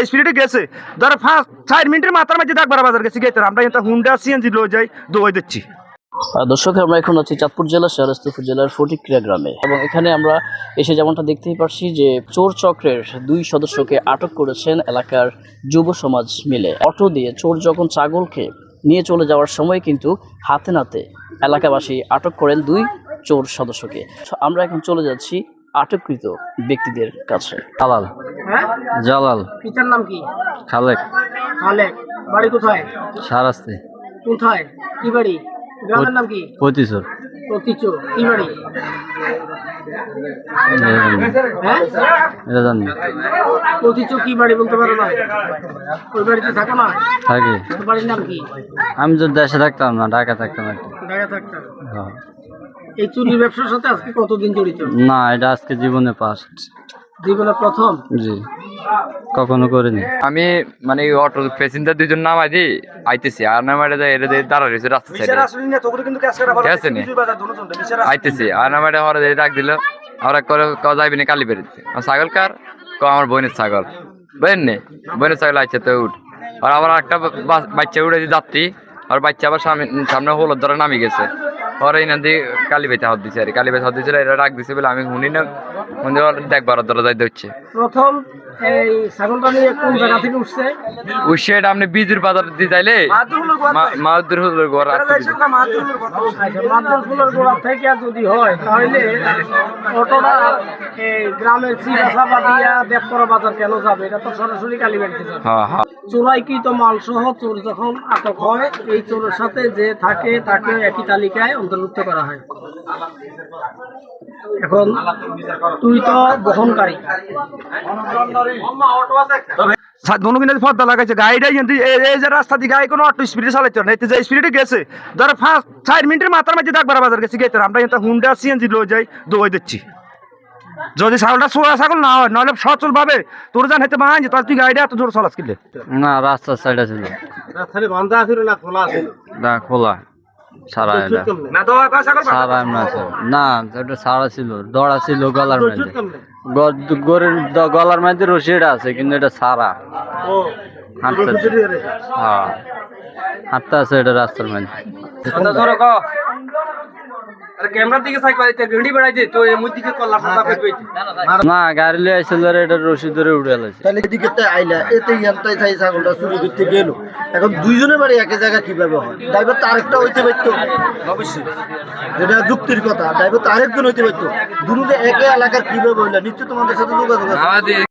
স্পিরিটে গেছে ধরো 5-4 মিনিটের মাথার মাঝে ডাকবার বাজার গেছে গেতে আমরা এটা হুন্ডা সিএনজি লয়ে যাই দোয়াই দিচ্ছি। দর্শক, আমরা এখন আছি চাঁদপুর জেলার শাহরাস্তিপুর জেলার ফটিকক্রিয়া গ্রামে এবং এখানে আমরা এসে যেমনটা দেখতেই পারছি যে চোর চক্রের 2 সদস্যকে আটক করেছেন এলাকার যুব সমাজ মিলে। অটো দিয়ে চোর যখন ছাগলকে নিয়ে চলে যাওয়ার সময় কিন্তু হাতে নাতে এলাকাবাসী আটক করেন 2 চোর সদস্যকে। আমরা এখন চলে যাচ্ছি আটককৃত ব্যক্তিদের কাছে। জালাল। জালাল। পিতার নাম কি? খালেক। খালেক। বাড়ি কোথায়? শাহরাস্তি। কোথায়? কি বাড়ি? গ্রামের নাম কি? পতিচর। পতিচর। কি বাড়ি? হ্যাঁ, এটা জানি। পতিচর কি বাড়ি বলতে পারো না? ওই বাড়িতে থাকো না? থাকি। তোর বাড়ির নাম কি? আমি তো দেশে থাকতাম না, ঢাকা থাকতাম একটা। ঢাকা থাকতাম। হ্যাঁ। এই চুরি ব্যবসার সাথে আজকে কতদিন জড়িত? না, এটা আজকে জীবনে ফার্স্ট। জীবনে প্রথম? জি, কখনো করিনি। আমি মানে অটো প্যাসেঞ্জার 2জন নামাই দিই আইতেছি আর নামাইটা যায় এটা দাঁড়া রয়েছে রাস্তা সাইডে আইতেছি আর নামাইটা হরে ডাক দিল আমরা করে যাইবি না কালী বেরিতে ছাগল কার আমার বোনের ছাগল বুঝেন নি বোনের ছাগল আইছে তো উঠ আর আবার একটা বাচ্চা উঠে যাত্রী আর বাচ্চা আবার সামনে হলো ধরে নামি গেছে পরে এখান দিয়ে কালী বেতে হাত দিচ্ছে আর কালী বেতে হাত দিচ্ছে এটা ডাক দিচ্ছে বলে আমি শুনি না দেখবার ধরা যাইতে হচ্ছে। প্রথম এই ছাগলটা নিয়ে কোন জায়গা থেকে উঠছে? উঠছে এটা আপনি বীজের বাজার দিয়ে যাইলে মাদুর হলো ঘর মাদুরপুলের গোড়া থেকে যদি হয় তাহলে অটোটা এই গ্রামের চিরাসাবা দিয়া দেবকরা বাজার কেন যাবে? এটা তো সরাসরি কালীবাড়িতে যাবে। চোরাইকৃত মাল সহ চোর যখন আটক হয় এই চোরের সাথে যে থাকে তাকে একই তালিকায় অন্তর্ভুক্ত করা হয়। এখন তুই তো বহনকারী, দোনো পর্দা লাগাইছে গাড়িটাই এই যে রাস্তা দিয়ে গাড়ি কোনো অটো স্পিডে চালাইতে না, যে স্পিডে গেছে ধরো 5-4 মিনিটের মাথার মাঝে ডাকবার বাজার গেছে গেতে আমরা এটা হুন্ডা সিএনজি লয়ে যাই দোয়াই দিচ্ছি। যদি ছাগলটা চোরা ছাগল না হয় নাহলে সচল ভাবে তোর জান হেতে বাহান যে তুই গাড়িটা এত জোর চলাস কিনলে না, রাস্তার সাইডে ছিল। বান্ধা ছিল না খোলা ছিল? না, খোলা সারা। এটা সারা এমন আছে না, ওটা সারা ছিল, দড়া ছিল গলার মধ্যে, গরুর গলার মধ্যে রশিটা আছে কিন্তু এটা সারা হাঁটতে। হ্যাঁ, হাঁটতে আছে এটা রাস্তার মধ্যে। না, গাড়ি লিয়ে আসছিল এটা রশি ধরে উঠে গেছে। তাহলে এদিকে আইলা এতে ইয়ান্তাই থাই ছাগলটা চুরি করতে গেল। এখন দুইজনের বাড়ি একই জায়গা কিভাবে হয়? ড্রাইভার তো আরেকটা হইতে পারতো, অবশ্যই যেটা যুক্তির কথা। ড্রাইভার তো আরেকজন হইতে পারতো। দুটো একই এলাকার কিভাবে হইলা? নিশ্চয় তোমাদের সাথে যোগাযোগ আছে।